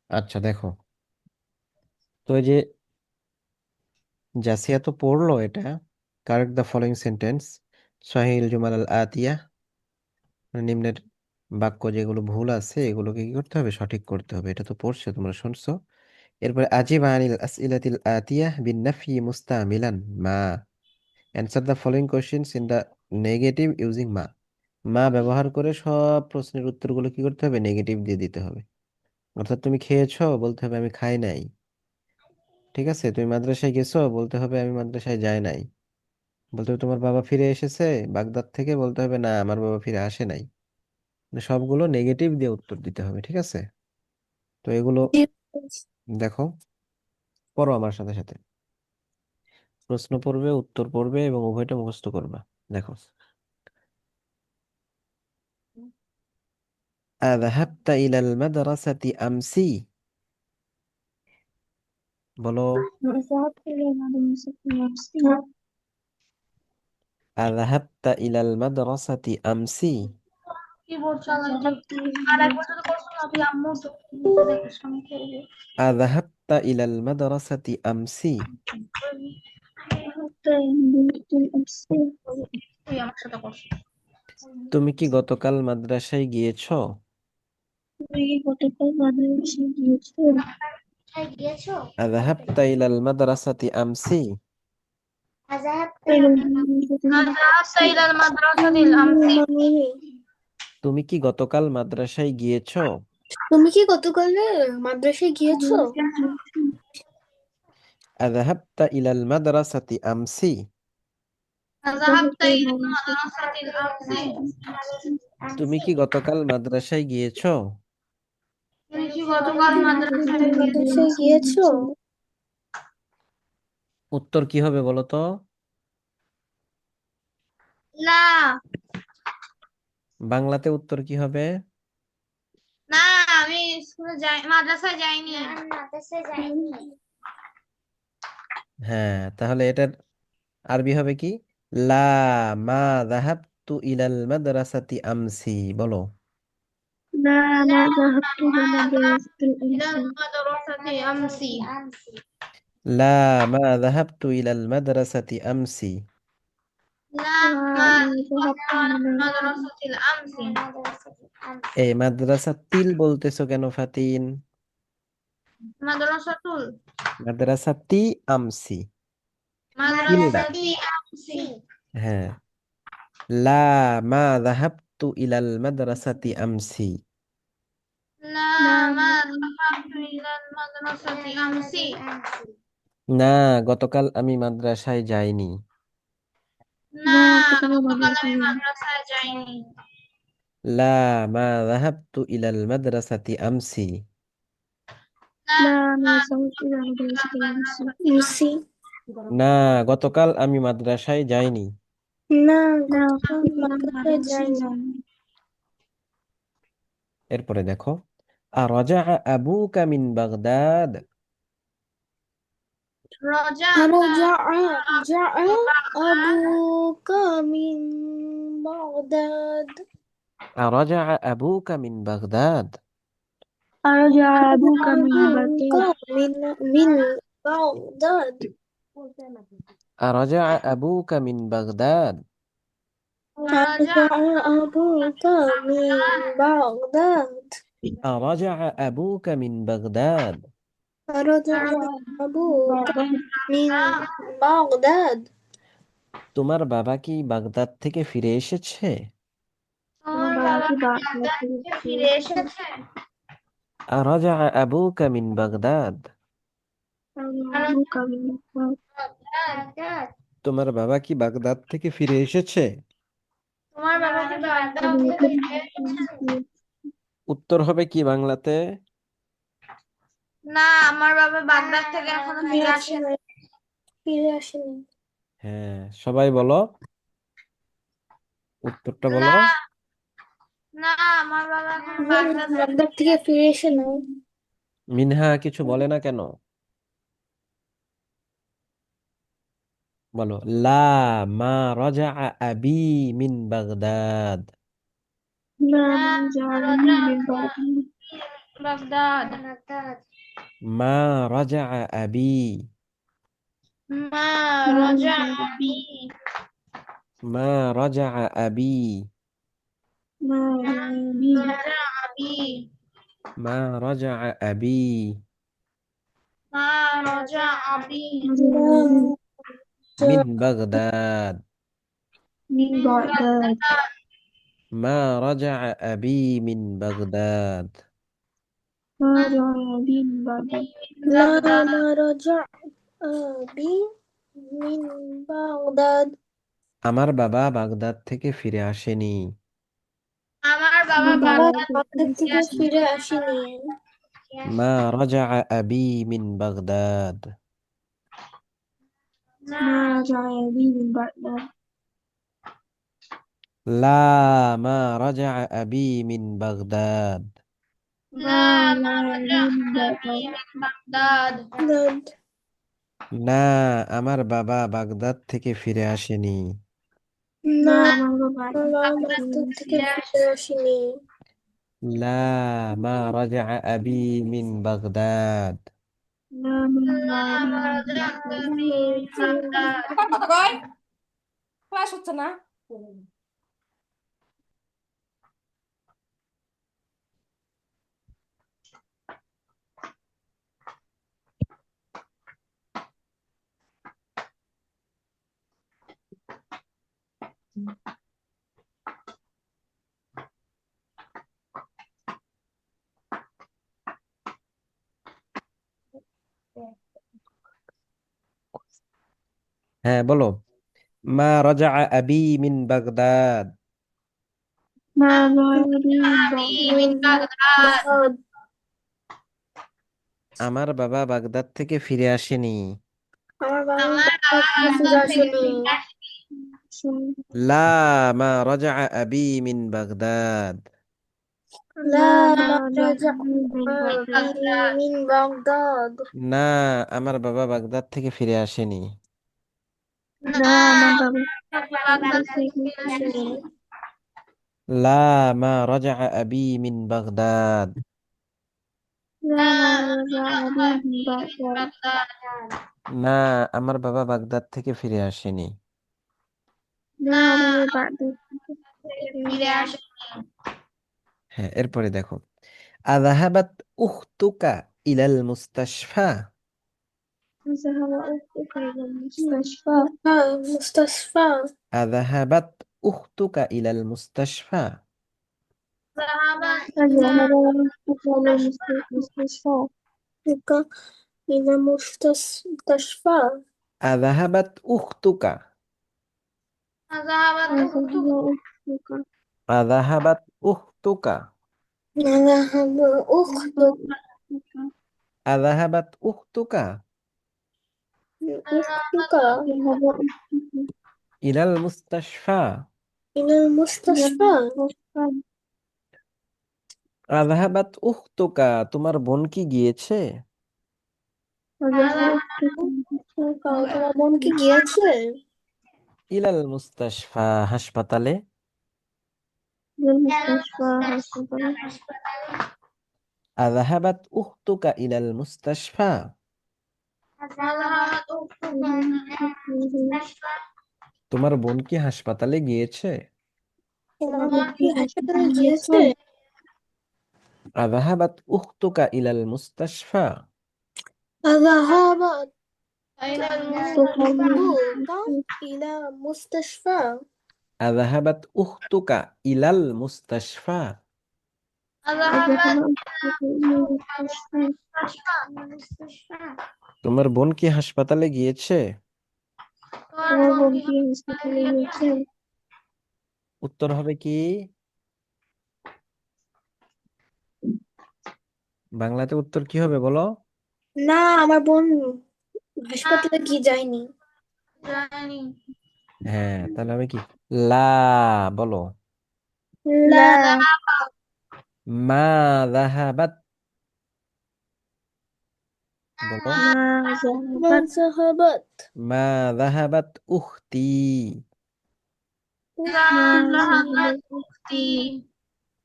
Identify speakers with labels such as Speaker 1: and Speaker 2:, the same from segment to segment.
Speaker 1: আচ্ছা দেখো, তো এই যে জাসিয়া তো পড়লো এটা। কারেক্ট দ্য ফলোইং সেন্টেন্স, সহিল জুমাল আল আতিয়া, মানে নিম্নের বাক্য যেগুলো ভুল আছে এগুলোকে কি করতে হবে, সঠিক করতে হবে। এটা তো পড়ছো, তোমরা শুনছো। এরপরে আজিব আনিল আসইলাতিল আতিয়া বিন নাফি মুস্তামিলান মা, answer the following questions in the negative using মা। মা ব্যবহার করে সব প্রশ্নের উত্তরগুলো কি করতে হবে, নেগেটিভ দিয়ে দিতে হবে। অর্থাৎ তুমি খেয়েছো, বলতে হবে আমি খাই নাই। ঠিক আছে, তুমি মাদ্রাসায় গেছো, বলতে হবে আমি মাদ্রাসায় যাই নাই। বলতে হবে তোমার বাবা ফিরে এসেছে বাগদাদ থেকে, বলতে হবে না আমার বাবা ফিরে আসে নাই। মানে সবগুলো নেগেটিভ দিয়ে উত্তর দিতে হবে, ঠিক আছে? তো এগুলো
Speaker 2: জি।
Speaker 1: দেখো, পড়ো আমার সাথে সাথে। প্রশ্ন পড়বে, উত্তর পড়বে এবং উভয়টা মুখস্থ করবা। দেখো, আযহাবতা ইলাল মাদ্রাসাতি আমসি, বলো।
Speaker 2: ذهبت إلى المدرسة نفسي.
Speaker 1: আযহাবতা ইলাল মাদ্রাসাতি আমসি।
Speaker 2: কিবোর্ড চালাইতে
Speaker 3: ذهبت إلى
Speaker 2: আর একবার
Speaker 3: المدرسة.
Speaker 2: যদি করছো না তুই আম্মু তো দেখে শুনে খেলবি।
Speaker 1: আযহাবতা ইলাল মাদ্রাসাতি আমসি।
Speaker 3: ذهبت إلى المدرسة أمس.
Speaker 2: তুই আমার সাথে করছিস।
Speaker 1: তুমি কি গতকাল মাদ্রাসায় গিয়েছো?
Speaker 3: তুমি কি গতকাল মাদ্রাসায় গিয়েছো?
Speaker 1: আযহাবতা ইলাল মাদ্রাসাতি আমসি।
Speaker 3: إلى المدرسة
Speaker 2: আজাহাবতা
Speaker 3: أمس.
Speaker 2: ইলাল মাদ্রাসাতিল আমসি।
Speaker 1: তুমি কি গতকাল মাদ্রাসায় গিয়েছো?
Speaker 2: তুমি কি গতকাল মাদ্রাসায় গিয়েছো?
Speaker 1: আযহাবতা ইলাল মাদ্রাসাতি আমসি।
Speaker 3: ذهبت
Speaker 2: আজাহাবতা
Speaker 3: إلى
Speaker 2: ইলাল
Speaker 3: المدرسة
Speaker 2: মাদ্রাসাতিল আমসি।
Speaker 1: তুমি কি গতকাল মাদ্রাসায় গিয়েছো?
Speaker 2: তুমি কি
Speaker 3: তুমি
Speaker 2: গতকাল
Speaker 3: কি
Speaker 2: মাদ্রাসায়
Speaker 3: গতকাল
Speaker 2: গিয়েছো?
Speaker 3: মাদ্রাসায় গিয়েছো?
Speaker 1: উত্তর কি হবে বলো তো?
Speaker 2: না,
Speaker 1: বাংলাতে উত্তর কি হবে?
Speaker 2: না, আমি স্কুলে যাই, মাদ্রাসায় যাইনি।
Speaker 1: হ্যাঁ, তাহলে এটার আরবি হবে কি? লা মা যাহাবতু ইলাল মাদ্রাসাতি আমসি, বলো।
Speaker 3: لا
Speaker 2: لا،
Speaker 3: ما ذهبت إلى
Speaker 2: ما
Speaker 3: المدرسة
Speaker 2: ذهبت إلى
Speaker 3: الأمس.
Speaker 2: المدرسة أمس.
Speaker 1: লা মা যাহাবতু ইলাল মাদ্রাসাতি আমসি।
Speaker 2: لا،
Speaker 3: لا
Speaker 2: ما
Speaker 3: ما ذهبت
Speaker 2: ذهبت إلى
Speaker 3: إلى
Speaker 2: المدرسة الأمس.
Speaker 1: এই মাদ্রাসা তিল বলতেছো কেন ফাতিন?
Speaker 2: مدرسة
Speaker 1: মাদ্রাসাতি আমসি, তিলটা।
Speaker 2: مدرسة أمس.
Speaker 1: হ্যাঁ, লা মা যাহাবতু ইলাল মাদ্রাসাতি আমসি।
Speaker 2: لا،
Speaker 3: لا
Speaker 2: ما ذهبت إلى المدرسة أمس.
Speaker 1: না, গতকাল আমি মাদ্রাসায় যাইনি।
Speaker 2: না,
Speaker 3: لا كتب
Speaker 2: গতকাল আমি
Speaker 3: مدرسة.
Speaker 2: মাদ্রাসায় যাইনি।
Speaker 1: লা মা যাহাবতু ইলাল মাদ্রাসাতি আমসি।
Speaker 2: لا،
Speaker 3: لا
Speaker 2: ما
Speaker 3: ما ذهبت إلى
Speaker 2: ذهبت إلى
Speaker 3: المدرسة الأمس.
Speaker 2: المدرسة أمس.
Speaker 1: না, গতকাল আমি মাদ্রাসায় যাইনি।
Speaker 2: না,
Speaker 3: لا
Speaker 2: গতকাল
Speaker 3: كتب
Speaker 2: মাদ্রাসায়
Speaker 3: مدرسة
Speaker 2: যাইনি।
Speaker 3: يعني.
Speaker 1: এরপরে দেখো, আরাজা আবুকা মিন বাগদাদ।
Speaker 2: رجعت
Speaker 3: رجع
Speaker 2: بغداد.
Speaker 3: أبوك من بغداد.
Speaker 1: আরাজা আবুকা মিন বাগদাদ।
Speaker 3: رجع أبوك من
Speaker 2: أبوك
Speaker 3: بغداد.
Speaker 2: من بغداد.
Speaker 1: আরাজা আবুকা মিন বাগদাদ।
Speaker 2: رجع
Speaker 3: رجع أبوك من بغداد.
Speaker 1: আরাজা আবুকা মিন বাগদাদ।
Speaker 3: رجع أبوك من بغداد.
Speaker 1: তোমার বাবা কি বাগদাদ থেকে ফিরে এসেছে?
Speaker 2: তোমার
Speaker 3: বাবা
Speaker 2: বাবা
Speaker 3: কি
Speaker 2: কি
Speaker 3: বাগদাদ
Speaker 2: বাগদাদ
Speaker 3: থেকে
Speaker 2: থেকে ফিরে
Speaker 3: ফিরেছে?
Speaker 2: এসেছে?
Speaker 1: আরাজা আবুকা মিন বাগদাদ।
Speaker 3: أبوك من بغداد.
Speaker 2: বাগদাদ।
Speaker 1: তোমার বাবা কি বাগদাদ থেকে ফিরে এসেছে?
Speaker 2: তোমার বাবা কি বাগদাদ
Speaker 3: বাবা
Speaker 2: থেকে
Speaker 3: কি
Speaker 2: ফিরে
Speaker 3: বাগদাদ
Speaker 2: এসেছে?
Speaker 3: থেকে
Speaker 1: উত্তর হবে কি বাংলাতে?
Speaker 2: না, আমার বাবা বাগদাদ থেকে এখনো ফিরে আসেনি।
Speaker 3: ফিরে আসেনি?
Speaker 1: হ্যাঁ, সবাই বলো, উত্তরটা বলো।
Speaker 2: না, না, আমার বাবা এখনো বাগদাদ থেকে
Speaker 3: বাগদাদ থেকে ফিরে এসে নাই।
Speaker 1: মিনহা কিছু বলে না কেন? বলো, লা মা রাজা আবি মিন বাগদাদ।
Speaker 3: لا
Speaker 2: لا،
Speaker 3: ما
Speaker 2: ما
Speaker 3: جعلني
Speaker 2: رجعت
Speaker 3: من بغداد.
Speaker 2: বাগদাদ
Speaker 1: মা রাজা আবি
Speaker 2: মা রাজা আবি
Speaker 1: মা রাজা আবি
Speaker 2: রাজা আবি
Speaker 1: মা রাজা আবি
Speaker 2: মা রাজা আবি
Speaker 1: মিন বাগদাদ
Speaker 3: من
Speaker 2: من
Speaker 3: بغداد
Speaker 2: بغداد
Speaker 1: ما رجع أبي من بغداد
Speaker 3: ماذا من بغداد
Speaker 2: من
Speaker 3: لا
Speaker 2: بغداد
Speaker 3: ما رجع أبي من بغداد
Speaker 1: আমার বাবা বাগদাদ থেকে ফিরে আসেনি
Speaker 2: আমার বাবা
Speaker 3: আমার বাবা
Speaker 2: বাগদাদ
Speaker 3: বাগদাদ
Speaker 2: থেকে
Speaker 3: থেকে
Speaker 2: আসেনি
Speaker 3: ফিরে আসেনি
Speaker 1: ما رجع أبي من بغداد
Speaker 2: না
Speaker 3: ما رجع أبي من بغداد
Speaker 1: لا ما رجع أبي من بغداد
Speaker 2: لا
Speaker 3: ما
Speaker 2: ما
Speaker 3: رجع
Speaker 2: رجع
Speaker 3: أبي من
Speaker 2: أبي
Speaker 3: بغداد
Speaker 2: من بغداد
Speaker 3: بغداد
Speaker 1: না আমার বাবা বাগদাদ থেকে ফিরে আসেনি
Speaker 3: না
Speaker 2: না
Speaker 3: আমার বাবা
Speaker 2: বাগদাদ
Speaker 3: বাগদাদ
Speaker 2: থেকে
Speaker 3: থেকে
Speaker 2: ফিরে
Speaker 3: ফিরে
Speaker 2: আসেনি
Speaker 3: আসেনি
Speaker 1: لا ما رجع أبي من بغداد
Speaker 3: لا ما
Speaker 2: لا
Speaker 3: رجع أبي
Speaker 2: ما
Speaker 3: من
Speaker 2: رجع
Speaker 3: بغداد
Speaker 2: أبي من بغداد
Speaker 4: কথা কয় ক্লাস হচ্ছে না
Speaker 1: হ্যাঁ বলো ما رجع أبي من بغداد
Speaker 3: ما رجع أبي من
Speaker 2: أبي
Speaker 3: بغداد
Speaker 2: من بغداد
Speaker 3: بغداد
Speaker 1: আমার বাবা বাগদাদ থেকে ফিরে আসেনি
Speaker 3: আমার বাবা
Speaker 2: আমার
Speaker 3: বাগদাদ
Speaker 2: বাবা
Speaker 3: থেকে ফিরে
Speaker 2: বাগদাদ থেকে
Speaker 3: আসেনি
Speaker 2: ফিরে আসেনি
Speaker 1: لا ما رجع أبي من بغداد
Speaker 3: لا
Speaker 2: لا
Speaker 3: ما
Speaker 2: ما
Speaker 3: رجع
Speaker 2: رجع
Speaker 3: أبي
Speaker 2: من بغداد
Speaker 3: من بغداد
Speaker 1: না আমার বাবা বাগদাদ থেকে ফিরে আসেনি
Speaker 2: না
Speaker 3: لا ما
Speaker 2: আমার
Speaker 3: بغداد
Speaker 2: বাবা বাগদাদ থেকে ফিরে
Speaker 3: আসেনি
Speaker 2: আসেনি
Speaker 1: لا ما رجع أبي من بغداد
Speaker 3: لا
Speaker 2: لا
Speaker 3: ما
Speaker 2: ما
Speaker 3: رجع
Speaker 2: رجع
Speaker 3: أبي من
Speaker 2: أبي من
Speaker 3: بغداد
Speaker 2: بغداد
Speaker 1: না আমার বাবা বাগদাদ থেকে ফিরে আসেনি
Speaker 3: لا
Speaker 2: না
Speaker 3: ما
Speaker 2: আমার
Speaker 3: بعد
Speaker 2: থেকে ফিরে আসেনি
Speaker 1: হ্যাঁ এরপরে দেখো আযাহাবাত উখতুকা ইলাল মুস্তাশফা
Speaker 3: ذهب أختك إلى المستشفى مستشفى
Speaker 1: আযাহাবাত উখতুকা ইলাল মুস্তাশফা
Speaker 2: ذهب
Speaker 3: ذهب أختك إلى المستشفى إلى مستشفى
Speaker 1: আযাহাবাত উখতুকা
Speaker 2: ذهبت
Speaker 3: ذهب
Speaker 2: أختك
Speaker 3: أختك
Speaker 1: আযাহাবাত উখতুকা
Speaker 3: ذهب أختك
Speaker 1: আযাহাবাত উখতুকা
Speaker 3: أختك ذهب أختك
Speaker 1: ইলাল মুস্তাশফা
Speaker 3: إلى المستشفى
Speaker 1: আযাহাবাত উখতুকা তোমার বোন কি গিয়েছে
Speaker 3: ذهب أختك তোমার বোন কি গিয়েছে
Speaker 1: ইলাল মুস্তাশফা হাসপাতালে
Speaker 3: للمستشفى hospital
Speaker 1: আযাহাবাত উখতুকা ইলাল মুস্তাশফা
Speaker 2: ذهبت أختك المستشفى
Speaker 1: তোমার বোন কি হাসপাতালে গিয়েছে
Speaker 3: তোমার বোন কি হাসপাতালে গিয়েছে
Speaker 1: আযাহাবাত উখতুকা ইলাল মুস্তাশফা
Speaker 3: ذهبت
Speaker 2: إلى
Speaker 3: أختك إلى مستشفى
Speaker 1: আযাহাবাত উখতুকা ইলাল মুস্তাশফা
Speaker 2: ذهبت
Speaker 3: أختك إلى
Speaker 2: المستشفى
Speaker 1: তোমার বোন কি হাসপাতালে গিয়েছে
Speaker 3: তোমার বোন কি হাসপাতালে গিয়েছে
Speaker 1: উত্তর হবে কি বাংলাতে উত্তর কি হবে বলো
Speaker 3: না আমার বোন হাসপাতালে কি যায়নি
Speaker 2: জানি
Speaker 1: হ্যাঁ তাহলে হবে কি লা বলো
Speaker 3: لا
Speaker 1: মা যাহাবাত বলো
Speaker 3: ما ذهبت
Speaker 1: মা যাহাবাত উখতি
Speaker 2: ذهبت أختي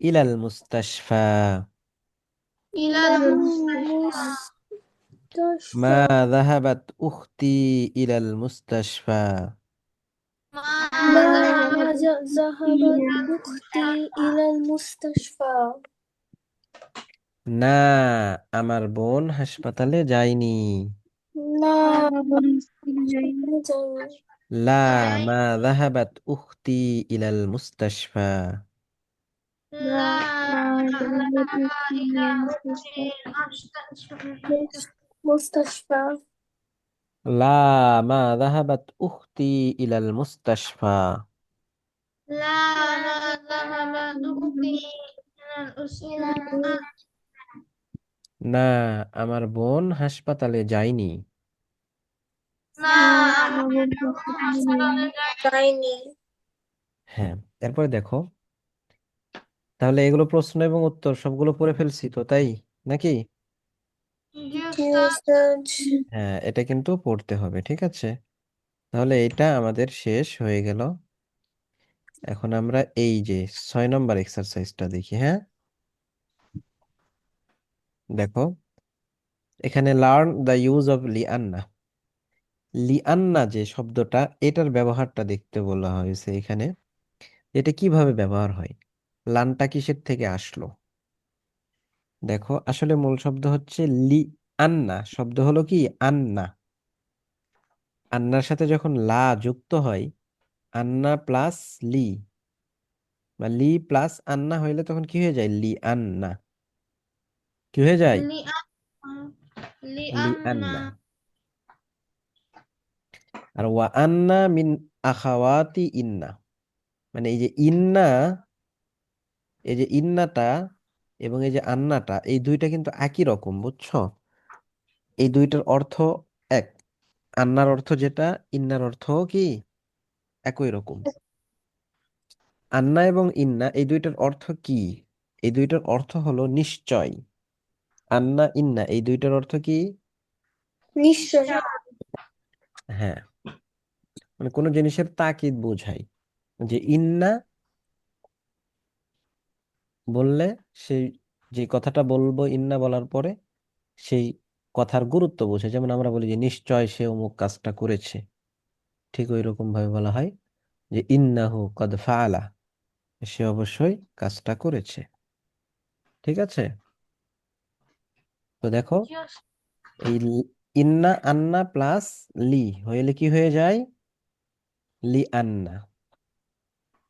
Speaker 1: ইলাল মুস্তাশফা
Speaker 2: إلى
Speaker 3: إلى
Speaker 2: المستشفى
Speaker 1: মা
Speaker 3: المستشفى
Speaker 1: যাহাবাত উখতি ইলাল মুস্তাশফা।
Speaker 2: ما
Speaker 3: ما
Speaker 2: ذهبت
Speaker 3: ذهبت أختي إلى المستشفى
Speaker 1: না, আমার বোন হাসপাতালে যায়নি।
Speaker 3: لا হাসপাতালে যায়নি
Speaker 1: লা মা যাহাবাত উখতি ইলাল মুস্তাশফা।
Speaker 2: لا ذهب إلى المستشفى
Speaker 3: مستشفى
Speaker 1: لا ما ذهبت أختي إلى المستشفى.
Speaker 2: لا ما ذهبت أختي إلى
Speaker 1: না, আমার বোন হাসপাতালে যায়নি।
Speaker 2: না আমার হাসপাতালে
Speaker 3: যায়নি
Speaker 1: হ্যাঁ, এরপরে দেখো, তাহলে এগুলো প্রশ্ন এবং উত্তর সবগুলো পড়ে ফেলছি তো, তাই নাকি?
Speaker 2: জি
Speaker 3: জি
Speaker 2: উস্তাদ।
Speaker 3: উস্তাদ
Speaker 1: হ্যাঁ, এটা কিন্তু পড়তে হবে, ঠিক আছে? তাহলে এটা আমাদের শেষ হয়ে গেল। এখন আমরা এই যে 6 নম্বর এক্সারসাইজটা দেখি। হ্যাঁ, দেখো, এখানে লার্ন দ্য ইউজ অফ লিআন্না। লিআন্না যে শব্দটা, এটার ব্যবহারটা দেখতে বলা হয়েছে এখানে। এটা কিভাবে ব্যবহার হয়, লানটা কিসের থেকে আসলো? দেখো, আসলে মূল শব্দ হচ্ছে লি আন্না। শব্দ হলো কি আন্না। আন্নার সাথে যখন লা যুক্ত হয়, আন্না প্লাস লি বা লি প্লাস আন্না হইলে তখন কি হয়ে যায়? লি আন্না। কি হয়ে যায়? লি
Speaker 2: لأن
Speaker 1: আন্না। আর ওয়া আন্না মিন আখাওয়াতি ইন্না, মানে এই যে ইন্না, এই যে ইন্নাটা এবং এই যে আন্নাটা, এই দুইটা কিন্তু একই রকম, বুঝছো? এই দুইটার অর্থ এক। আন্নার অর্থ যেটা, ইন্নার অর্থ কি একই রকম। আন্না এবং ইন্না এই দুইটার অর্থ কি? এই দুইটার অর্থ হলো নিশ্চয়। আন্না ইন্না এই দুইটার অর্থ কি?
Speaker 3: নিশ্চয়
Speaker 1: হ্যাঁ, মানে কোনো জিনিসের তাকিদ বোঝায়। যে ইন্না বললে, সেই যে কথাটা বলবো ইন্না বলার পরে সেই কথার গুরুত্ব বোঝায়। যেমন আমরা বলি যে নিশ্চয় সে অমুক কাজটা করেছে, ঠিক ওই রকম ভাবে বলা হয় যে ইন্নাহু কদ ফাআলা, সে অবশ্যই কাজটা করেছে। ঠিক আছে? তো দেখো, এই ইন্না আন্না প্লাস লি হইলে কি হয়ে যায়? লি আন্না।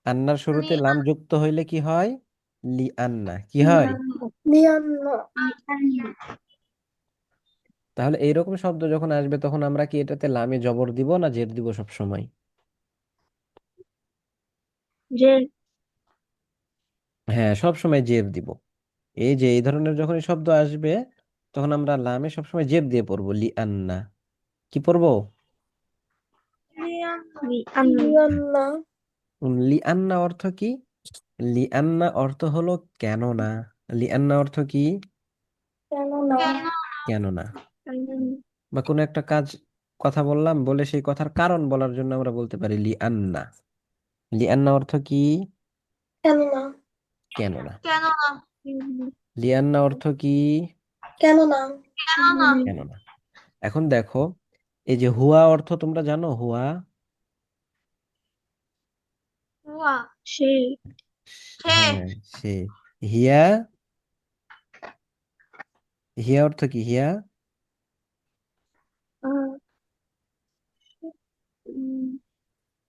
Speaker 1: আন্নার শুরুতে লাম যুক্ত হইলে কি হয়? লি আন্না। কি হয়?
Speaker 3: লিয়ান্না
Speaker 1: তাহলে এইরকম শব্দ যখন আসবে তখন আমরা কি এটাতে লামে জবর দিব না জের দিব সব সময়?
Speaker 3: যে
Speaker 1: হ্যাঁ, সব সময় জের দিব। এই যে এই ধরনের যখন এই শব্দ আসবে তখন আমরা লামে সবসময় জের দিয়ে পড়বো, লি আন্না। কি পড়বো?
Speaker 3: লিয়ান্না
Speaker 1: লি আন্না অর্থ কি? লি আন্না অর্থ হলো কেননা। লি আন্না অর্থ কি?
Speaker 3: কেননা
Speaker 1: কেননা। বা কোনো একটা কাজ, কথা বললাম, বলে সেই কথার কারণ বলার জন্য আমরা বলতে পারি লি আন্না। লি আন্না অর্থ কি?
Speaker 3: কেননা
Speaker 1: কেননা।
Speaker 2: কেন না
Speaker 1: লি আন্না অর্থ কি?
Speaker 3: কেননা
Speaker 2: কেন না
Speaker 1: কেননা। এখন দেখো, এই যে হুয়া অর্থ তোমরা জানো? হুয়া,
Speaker 2: হুয়া
Speaker 3: সে
Speaker 2: সে
Speaker 1: হ্যাঁ সে। হিয়া, হিয়া অর্থ কি? হিয়া,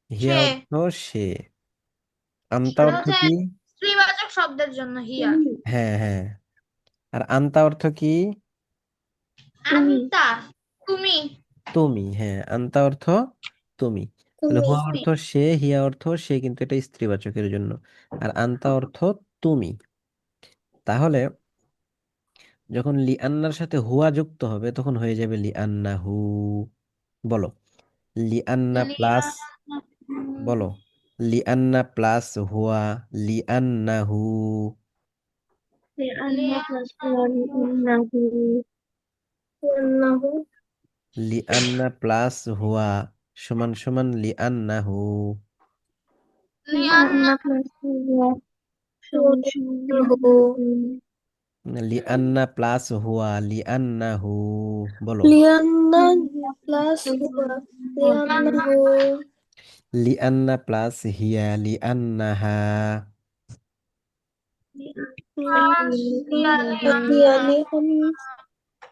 Speaker 1: হিয়া
Speaker 2: সে
Speaker 1: অর্থ সে। আন্তা
Speaker 2: সেটা
Speaker 1: অর্থ
Speaker 2: হচ্ছে
Speaker 1: কি?
Speaker 2: স্ত্রীবাচক শব্দের জন্য হিয়া
Speaker 1: হ্যাঁ হ্যাঁ। আর আন্তা অর্থ কি?
Speaker 2: আন্তা তুমি
Speaker 1: তুমি। হ্যাঁ, আন্তা অর্থ তুমি। তাহলে
Speaker 3: তুমি
Speaker 1: হুয়া অর্থ সে, হিয়া অর্থ সে, কিন্তু এটা স্ত্রীবাচকের জন্য। আর আন্তা অর্থ তুমি। তাহলে যখন লি আন্নার সাথে হুয়া যুক্ত হবে তখন হয়ে যাবে লি আন্না হু। বলো, লি আন্না প্লাস, বলো, লি আন্না প্লাস হুয়া, লি আন্না হু।
Speaker 3: লিয়ান্নাহু
Speaker 1: লি আন্না প্লাস হুয়া সমান সমান লি আন্না হু।
Speaker 2: লিয়ান্না
Speaker 3: লিয়ান্নাহু
Speaker 1: লিআন্না প্লাস হুয়া, লিআন্নাহু, বলো।
Speaker 3: লিয়ান্না প্লাস হুয়া লিয়ান্নাহু
Speaker 1: লিআন্না প্লাস হিয়া, লিআন্নাহা।
Speaker 3: হিয়া
Speaker 1: লিআন্না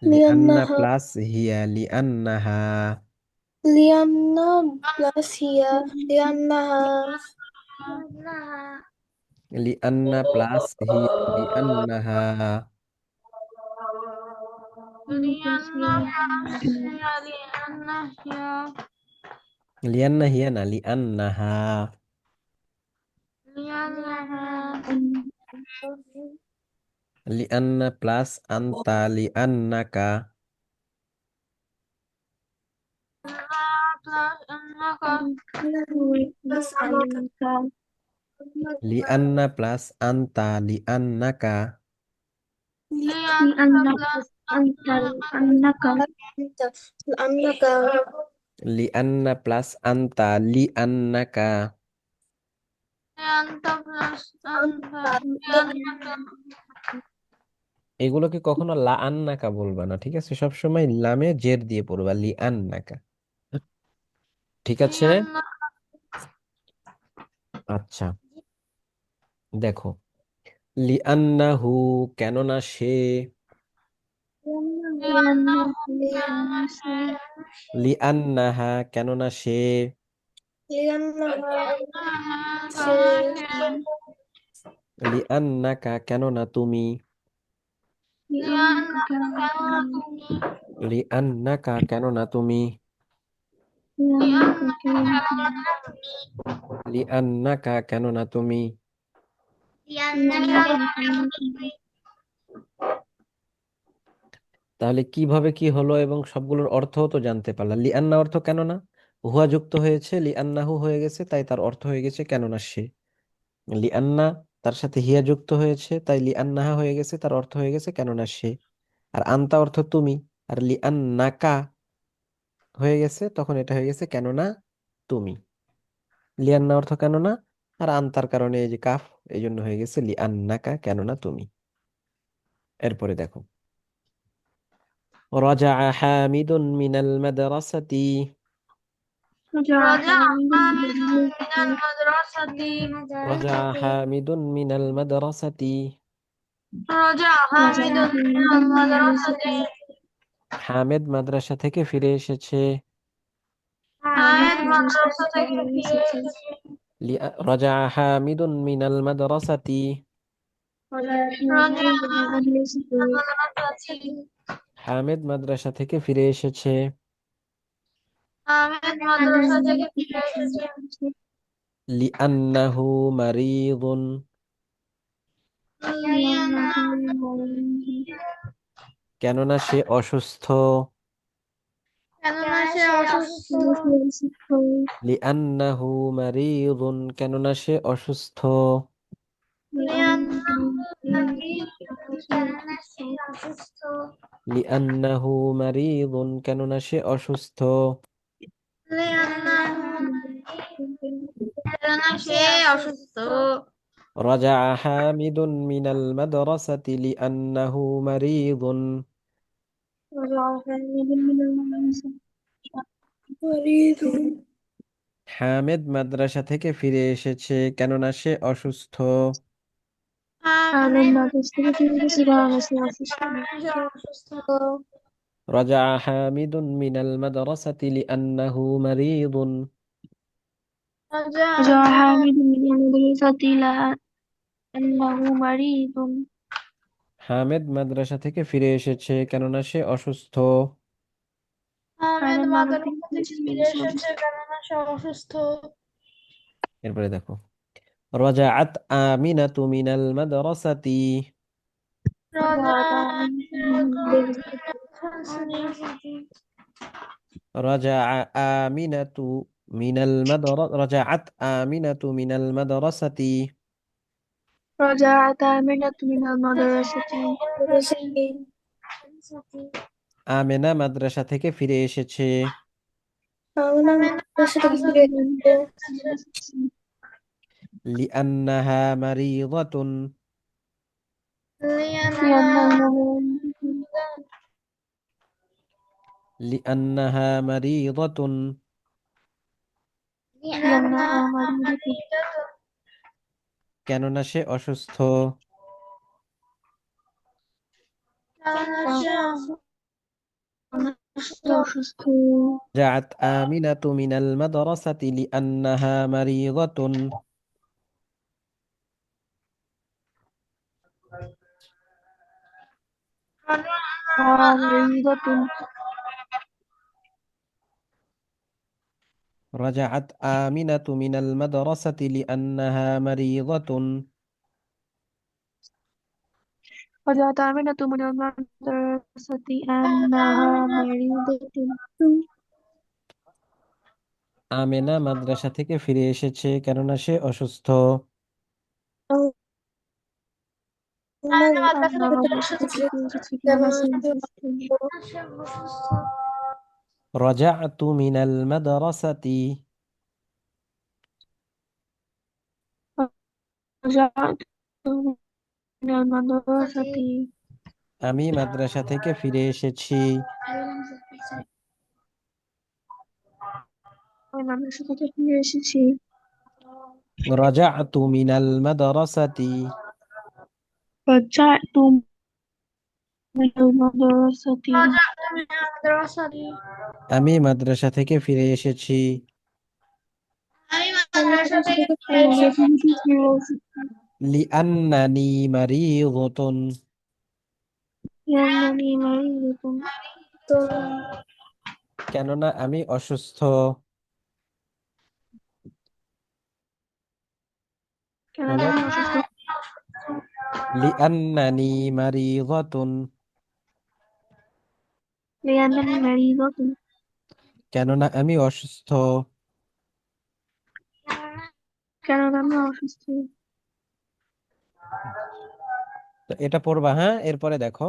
Speaker 3: লিয়ান্নাহা
Speaker 1: প্লাস হিয়া, লিআন্নাহা।
Speaker 3: লিয়ান্না প্লাস হিয়া লিয়ান্নাহা
Speaker 1: লিআন্না প্লাস হিয়া, লিআন্নাহা। লিআন্না হিয়া না, লিআন্নাহা। লিআন্না প্লাস আনতা, লিআন্নাকা।
Speaker 3: প্লাস আনকা
Speaker 1: লিআন্না প্লাস আনতা, লিআন্নাকা।
Speaker 3: আন্নাকা
Speaker 1: লিআন্না প্লাস আনতা, লিআন্নাকা। এগুলোকে কখনো লা আন্নাকা বলবা না, ঠিক আছে? সবসময় লামে জের দিয়ে পড়বা, লিআন্নাকা। ঠিক আছে? আচ্ছা, দেখো, লিআন্নাহু, কেননা সে। লিআন্নাহা, কেননা সে।
Speaker 3: লিয়ান্নাহা সে
Speaker 1: লিআন্নাকা, কেননা তুমি। লিআন্নাকা, কেননা তুমি। লিআন্নাকা, কেননা তুমি। তাহলে কিভাবে কি হলো এবং সবগুলোর অর্থও তো জানতে পারলাম। লিআন্না অর্থ কেননা, হুয়া যুক্ত হয়েছে, লিআন্নাহু হয়ে গেছে, তাই তার অর্থ হয়ে গেছে কেননা সে। লিআন্না তার সাথে হিয়া যুক্ত হয়েছে, তাই লিআন্নাহা হয়ে গেছে, তার অর্থ হয়ে গেছে কেননা সে। আর আনতা অর্থ তুমি, আর লিআন্নাকা হয়ে গেছে, তখন এটা হয়ে গেছে কেননা তুমি। লিআন্না অর্থ কেননা, আর আনতার কারণে এই যে কাফ, এই জন্য হয়ে গেছে লিআন্নাকা, কেননা তুমি। এরপরে দেখো, রাজা হামিদুন মিনাল মাদ্রাসাতি। রাজা হামিদুন মিনাল মাদ্রাসাতি। হামিদ মাদ্রাসা থেকে ফিরে এসেছে। রাজা হামিদুন মিনাল মাদ্রাসাতি। হামিদ মাদ্রাসা থেকে ফিরে এসেছে। লিআন্নাহু মারিদুন। কেননা সে অসুস্থ। লিআন্নাহু মারিদুন, কেননা সে অসুস্থ। লিআন্নাহু মারিদুন, কেননা সে অসুস্থ। রাজা হামিদুন মিনাল মাদ্রাসাতি লিআন্নাহু মারিদুন। হামিদ মাদ্রাসা থেকে ফিরে এসেছে, কেননা সে অসুস্থ। রাজা হামিদুন মিনাল মাদ্রাসাতি লিআন্নাহু মারিদুন। হামিদ মাদ্রাসা থেকে ফিরে এসেছে, কেননা সে অসুস্থ। এরপরে দেখো, রাজাআত আমিনাতু মিনাল মাদ্রাসাতি। রাজাআ আমিনাতু মিনাল মাদ্রাসা, রাজাআত আমিনাতু মিনাল মাদ্রাসাতি। আমেনা মাদ্রাসা থেকে ফিরে এসেছে।
Speaker 3: আমরা মাদ্রাসা থেকে ফিরে এসেছে
Speaker 1: লিআন্নাহা মারিদাতুন। লিআন্নাহা মারিদাতুন,
Speaker 3: لأنها مريضة
Speaker 1: কেননা সে অসুস্থ।
Speaker 3: অসুস্থ
Speaker 1: জাআত আমিনাতু মিনাল মাদ্রাসাতি লিআন্নাহা মারিদাতুন,
Speaker 3: مريضة
Speaker 1: رجعت آمنة من المدرسة لأنها مريضة.
Speaker 3: رجعت آمنة من المدرسة أنها مريضة
Speaker 1: আমেনা মাদ্রাসা থেকে ফিরে এসেছে কেননা সে অসুস্থ।
Speaker 3: أنا مدرسة تكفي كما
Speaker 1: رجعت من المدرسة،
Speaker 3: رجعت من المدرسة
Speaker 1: আমি মাদ্রাসা থেকে ফিরে এসেছি।
Speaker 3: মাদ্রাসা থেকে ফিরে এসেছি
Speaker 1: رجعت من المدرسة،
Speaker 3: رجعت من المدرسة
Speaker 1: আমি মাদ্রাসা থেকে ফিরে এসেছি।
Speaker 2: আমি মাদ্রাসা থেকে ফিরে এসেছি।
Speaker 1: لأنني مريضة،
Speaker 3: لأنني مريضة
Speaker 1: কেননা আমি অসুস্থ। বলো,
Speaker 3: আমি অসুস্থ
Speaker 1: لأنني مريضة،
Speaker 3: لأنني مريضة
Speaker 1: কেননা আমি অসুস্থ।
Speaker 3: কারণ আমি অসুস্থ
Speaker 1: তো এটা পড়বা, হ্যাঁ। এরপরে দেখো,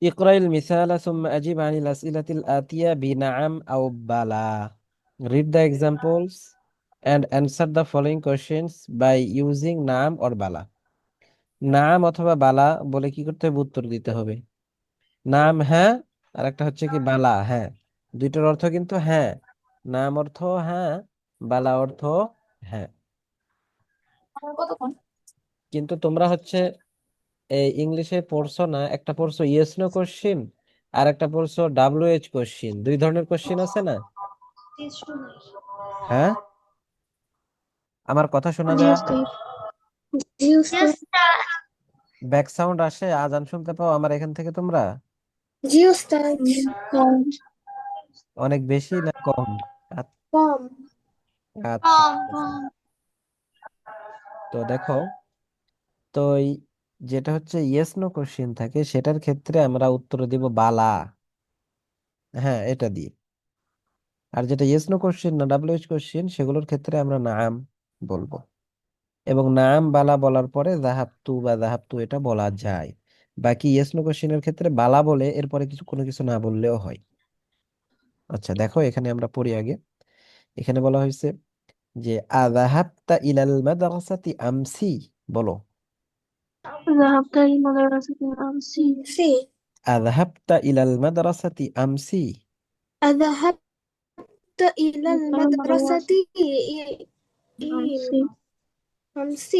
Speaker 1: اقرأ المثال ثم أجب عن الأسئلة الآتية بنعم أو بلا. Read the examples and answer the following questions by using নাম or বালা। নাম অথবা বালা বলে কি করতে হবে? উত্তর দিতে হবে। নাম হ্যাঁ, আর একটা হচ্ছে কি বালা হ্যাঁ। দুইটার অর্থ কিন্তু হ্যাঁ। নাম অর্থ হ্যাঁ, বালা অর্থ হ্যাঁ।
Speaker 4: কতক্ষণ?
Speaker 1: কিন্তু তোমরা হচ্ছে এই ইংলিশে পড়ছো না, একটা পড়ছো ইয়েস নো কোশ্চিন আর একটা পড়ছো WH কোশ্চিন। দুই ধরনের কোশ্চিন আছে না? হ্যাঁ, আমার কথা শোনা
Speaker 3: জি
Speaker 1: যায়?
Speaker 3: উস্তাদ জি উস্তাদ
Speaker 1: ব্যাক সাউন্ড আসে? আজান শুনতে পাও আমার এখান থেকে তোমরা?
Speaker 3: জি উস্তাদ
Speaker 1: অনেক বেশি না কম?
Speaker 3: কম
Speaker 1: আচ্ছা, ঠিক আছে। তো দেখো, তো যেটা হচ্ছে ইয়েস নো কোশ্চিন থাকে সেটার ক্ষেত্রে আমরা উত্তর দিব বালা, হ্যাঁ এটা দিয়ে। আর যেটা ইয়েস নো কোশ্চিন না, WH কোশ্চিন, সেগুলোর ক্ষেত্রে আমরা নাম বলবো। এবং নাম বালা বলার পরে জাহাবতু বা জাহাবতু এটা বলা যায়। বাকি ইয়েস নো কোশ্চিনের ক্ষেত্রে বালা বলে এরপরে কোনো কিছু না বললেও হয়। আচ্ছা দেখো, এখানে আমরা পড়ি আগে। এখানে বলা হয়েছে যে আযাহাবতা ইলাল মাদ্রাসাতি আমসি, বলো।
Speaker 3: ذهبت للمدرسة أمس
Speaker 1: আযাহাবতা ইলাল মাদ্রাসাতি আমসি,
Speaker 3: ذهبت إلى المدرسة أمس أمس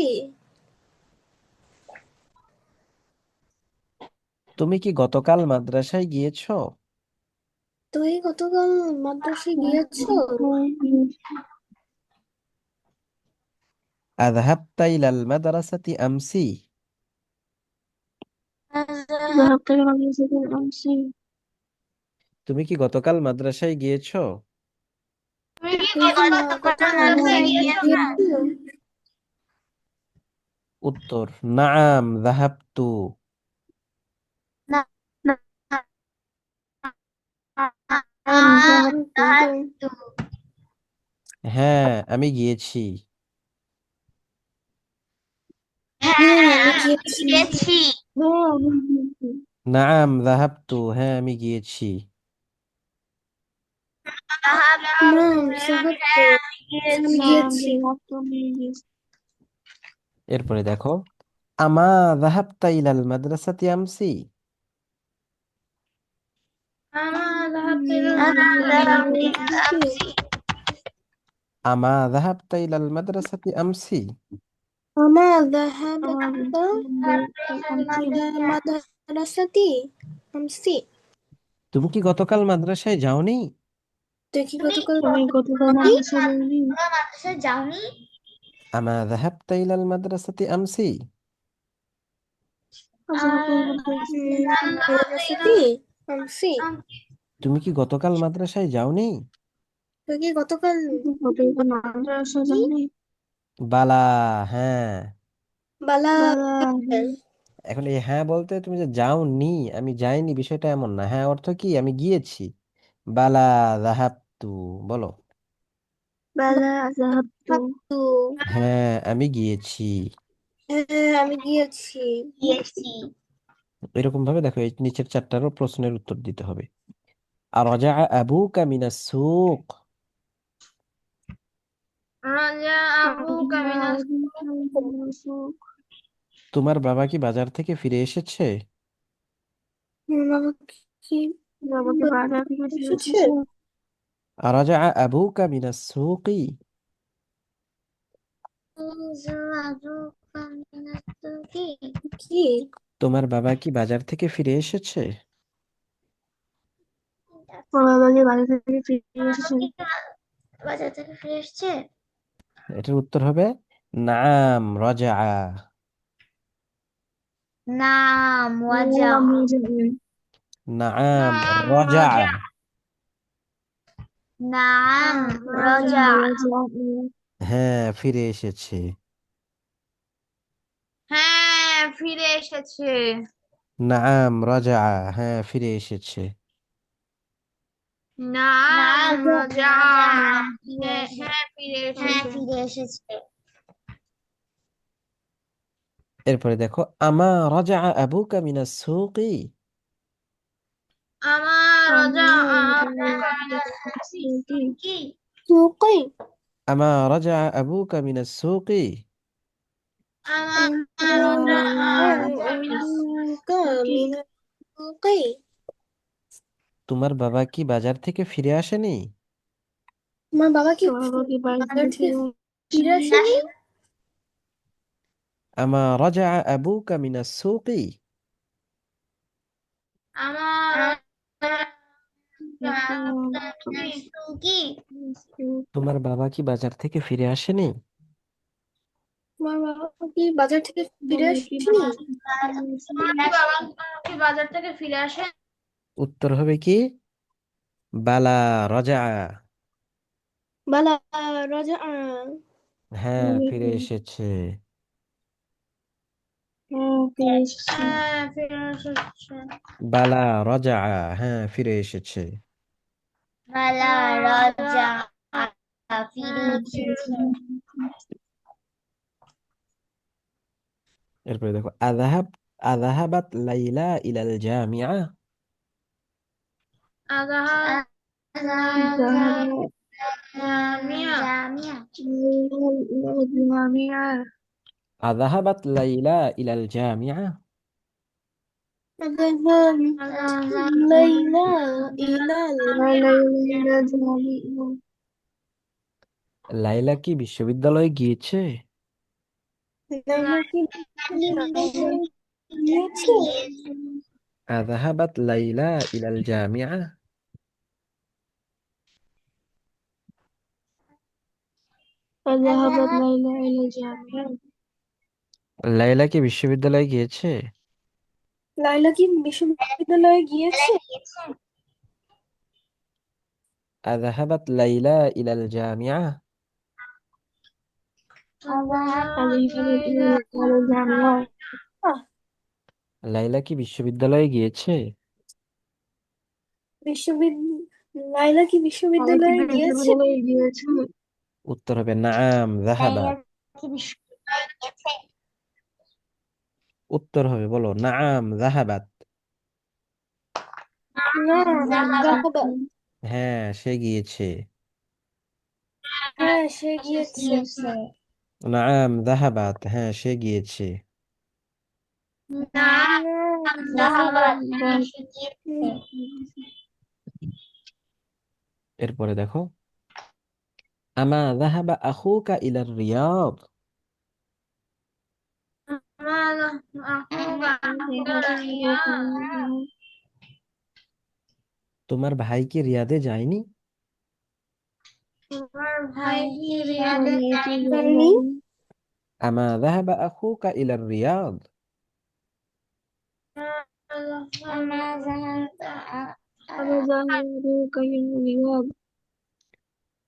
Speaker 1: তুমি কি গতকাল মাদ্রাসায় গিয়েছো?
Speaker 3: তুমি গতকাল মাদ্রাসায় গিয়েছো
Speaker 1: আযাহাবতা ইলাল মাদ্রাসাতি আমসি,
Speaker 3: ذهبت إلى المدرسة أمس
Speaker 1: তুমি কি গতকাল মাদ্রাসায় গিয়েছো?
Speaker 2: তুমি কি
Speaker 3: তুমি কি
Speaker 2: গতকাল
Speaker 3: গতকাল
Speaker 2: মাদ্রাসায়
Speaker 3: মাদ্রাসায়
Speaker 2: গিয়েছো?
Speaker 3: গিয়েছো
Speaker 1: উত্তর নাআম যাহাবতু।
Speaker 2: না
Speaker 3: না ذهبت
Speaker 1: হ্যাঁ আমি গিয়েছি।
Speaker 3: হ্যাঁ
Speaker 2: হ্যাঁ
Speaker 3: আমি
Speaker 2: আমি
Speaker 3: গিয়েছি
Speaker 2: গেছি।
Speaker 3: হ্যাঁ আমি গিয়েছি
Speaker 1: নাআম যাহাবতু, হ্যাঁ আমি গিয়েছি।
Speaker 3: নাম ذهبت
Speaker 2: গিয়েছি।
Speaker 3: আমি গিয়েছি
Speaker 1: এরপরে দেখো, আমা যাহাবতা ইলাল মাদ্রাসাতি আমসি?
Speaker 2: أما ذهبت إلى
Speaker 1: আমা যাহাবতা ইলাল মাদ্রাসাতি আমসি?
Speaker 3: أما ذهبت إلى المدرسة أمس؟
Speaker 1: তুমি কি গতকাল মাদ্রাসায় যাওনি?
Speaker 3: তুই কি গতকাল
Speaker 5: তুমি গতকাল
Speaker 3: যাওনি?
Speaker 5: মাদ্রাসায় যাওনি?
Speaker 2: মাদ্রাসায় যাওনি?
Speaker 1: আমা যাহাবতা ইলাল মাদ্রাসাতি আমসি?
Speaker 3: মাদ্রাসাতে أمس?
Speaker 1: তুমি কি গতকাল মাদ্রাসায় যাওনি?
Speaker 3: তুই কি গতকাল
Speaker 5: তুমি গতকাল মাদ্রাসায় যাওনি?
Speaker 1: বালা, হ্যাঁ।
Speaker 3: বালা
Speaker 5: বালা,
Speaker 1: এখন এই হ্যাঁ বলতে তুমি যে যাওনি, আমি যাইনি বিষয়টা এমন না। হ্যাঁ অর্থ কি? আমি গিয়েছি। বালা যাহাবতু, বলো।
Speaker 5: বালা যাহাবতু।
Speaker 3: তো
Speaker 1: হ্যাঁ আমি গিয়েছি।
Speaker 3: হ্যাঁ আমি গিয়েছি।
Speaker 1: এরকম ভাবে দেখো, এই নিচের চারটারও প্রশ্নের উত্তর দিতে হবে। আর রাজা আবুকা মিনাস সুক?
Speaker 2: রাজা আবুকা মিনাস
Speaker 1: তোমার বাবা কি বাজার থেকে ফিরে এসেছে?
Speaker 3: বাবা কি
Speaker 5: বাবাকে বাজার থেকে ফিরে
Speaker 3: এসেছে?
Speaker 5: এসেছে?
Speaker 1: আর রাজা আবুকা মিনাস সুকি?
Speaker 2: আবুকা মিনাস সুকি?
Speaker 3: কি
Speaker 1: তোমার বাবা কি বাজার থেকে ফিরে এসেছে?
Speaker 5: বাবাকে বাজার থেকে ফিরে এসেছে?
Speaker 2: বাজার থেকে ফিরে এসছে?
Speaker 1: এটার উত্তর হবে নাম রাজা।
Speaker 2: নাম ওয়াজা।
Speaker 1: নাম
Speaker 2: নাম
Speaker 1: রাজা।
Speaker 2: রাজা। নাম রাজা।
Speaker 1: হ্যাঁ ফিরে এসেছে।
Speaker 2: হ্যাঁ ফিরে এসেছে।
Speaker 1: নাম রাজা, হ্যাঁ ফিরে এসেছে।
Speaker 2: নাম রাজা। হ্যাঁ ফিরে এসেছে।
Speaker 1: এরপরে দেখো, আমা রাজা আবুকা মিনাস সুকি?
Speaker 2: আমার রাজা আবুকা মিনাস সুকি?
Speaker 3: সুকি?
Speaker 1: আমা রাজা আবুকা মিনাস সুকি?
Speaker 2: আমার রাজা
Speaker 3: আবুকা মিনাস সুকি?
Speaker 1: তোমার বাবা কি বাজার থেকে ফিরে আসেনি?
Speaker 3: তোমার বাবা কি
Speaker 5: বাবাকে বাড়ি
Speaker 3: বাজার
Speaker 5: থেকে
Speaker 3: থেকে
Speaker 5: ফিরে
Speaker 3: ফিরে আসেনি?
Speaker 1: আমা রাজা আবুকা মিনাস সুকি?
Speaker 2: আমার রাজা সুকি?
Speaker 1: তোমার বাবা কি বাজার থেকে ফিরে আসেনি?
Speaker 3: তোমার বাবা কি বাজার থেকে ফিরে
Speaker 5: বাবাকে
Speaker 3: আসেনি?
Speaker 2: বাবা কি বাজার থেকে ফিরে আসে?
Speaker 1: উত্তর হবে কি? বালা রাজা।
Speaker 3: বালা রাজা
Speaker 1: হ্যাঁ ফিরে এসেছে।
Speaker 5: ফিরে এসেছে।
Speaker 2: হ্যাঁ ফিরে এসেছে।
Speaker 1: বালা রাজা, হ্যাঁ ফিরে এসেছে।
Speaker 2: বালা রাজা ফিরে এসেছে।
Speaker 1: এরপরে দেখো, আযাহাবাত লাইলা ইলাল জামিআ?
Speaker 2: আযাহাব
Speaker 5: ذهب
Speaker 2: জামিয়া।
Speaker 5: الجامعة.
Speaker 1: আযাহাবাত লাইলা ইলাল জামিআ?
Speaker 3: ذهب ليلى إلى
Speaker 5: ليلى الجامعة.
Speaker 1: লাইলা কি বিশ্ববিদ্যালয়ে গিয়েছে?
Speaker 3: ليلى কি গিয়েছে?
Speaker 1: আযাহাবাত লাইলা ইলাল জামিআ?
Speaker 5: ذهبت ليلى إلى الجامعة.
Speaker 1: লাইলা কি বিশ্ববিদ্যালয়ে গিয়েছে?
Speaker 3: লাইলা কি বিশ্ববিদ্যালয়ে গিয়েছে?
Speaker 1: আযাহাবাত লাইলা ইলাল জামিআ?
Speaker 5: ذهبت إلى الجامعة.
Speaker 1: লাইলা কি বিশ্ববিদ্যালয়ে গিয়েছে?
Speaker 3: লাইলা কি বিশ্ববিদ্যালয়ে গিয়েছে?
Speaker 5: গিয়েছে?
Speaker 1: উত্তর হবে নাম যাহাবাত। উত্তর হবে, বলো, নাম যাহাবাত।
Speaker 3: না যাহাবা।
Speaker 1: হ্যাঁ সে গিয়েছে।
Speaker 3: হ্যাঁ সে গিয়েছে।
Speaker 1: নাম যাহাবাত, হ্যাঁ সে গিয়েছে।
Speaker 2: না যাহাবা
Speaker 1: এরপরে দেখো, আমা যাহাবা আখুকা ইলার রিয়াদ। তোমার ভাই কি রিয়াদে যায়নি?
Speaker 2: তোমার ভাই কি রিয়াদে যায়নি?
Speaker 3: যায়নি।
Speaker 1: আমা যাহাবা আখুকা ইলার রিয়াদ।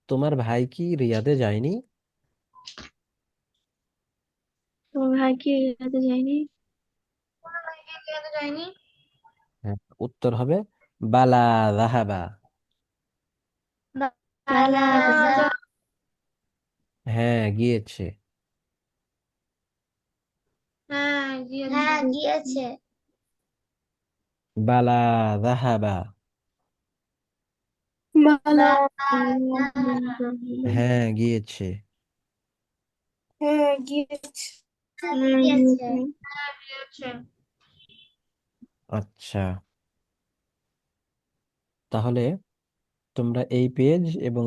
Speaker 1: তোমার ভাই কি রিয়াদে যায়নি?
Speaker 5: তোমার ভাই কি রিয়াদে যায়নি?
Speaker 2: তোমার ভাই কি রিয়াদে যায়নি?
Speaker 1: হ্যাঁ, উত্তর হবে বালা যাহাবা।
Speaker 2: বালা
Speaker 1: হ্যাঁ, গিয়েছে।
Speaker 2: হ্যাঁ গিয়েছে।
Speaker 1: বালা যাহাবা।
Speaker 3: বালা।
Speaker 1: হ্যাঁ, গিয়েছে।
Speaker 3: হ্যাঁ গিয়েছে।
Speaker 2: গিয়েছে।
Speaker 1: আচ্ছা, তাহলে তোমরা এই পেজ এবং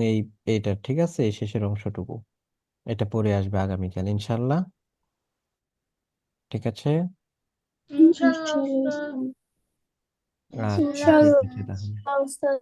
Speaker 1: এইটা ঠিক আছে, এই শেষের অংশটুকু এটা পড়ে আসবে আগামীকাল ইনশাল্লাহ। ঠিক আছে।
Speaker 2: ইনশাআল্লাহ।
Speaker 1: আচ্ছা, ঠিক
Speaker 3: ইনশাআল্লাহ
Speaker 1: আছে তাহলে।
Speaker 3: উস্তাদ।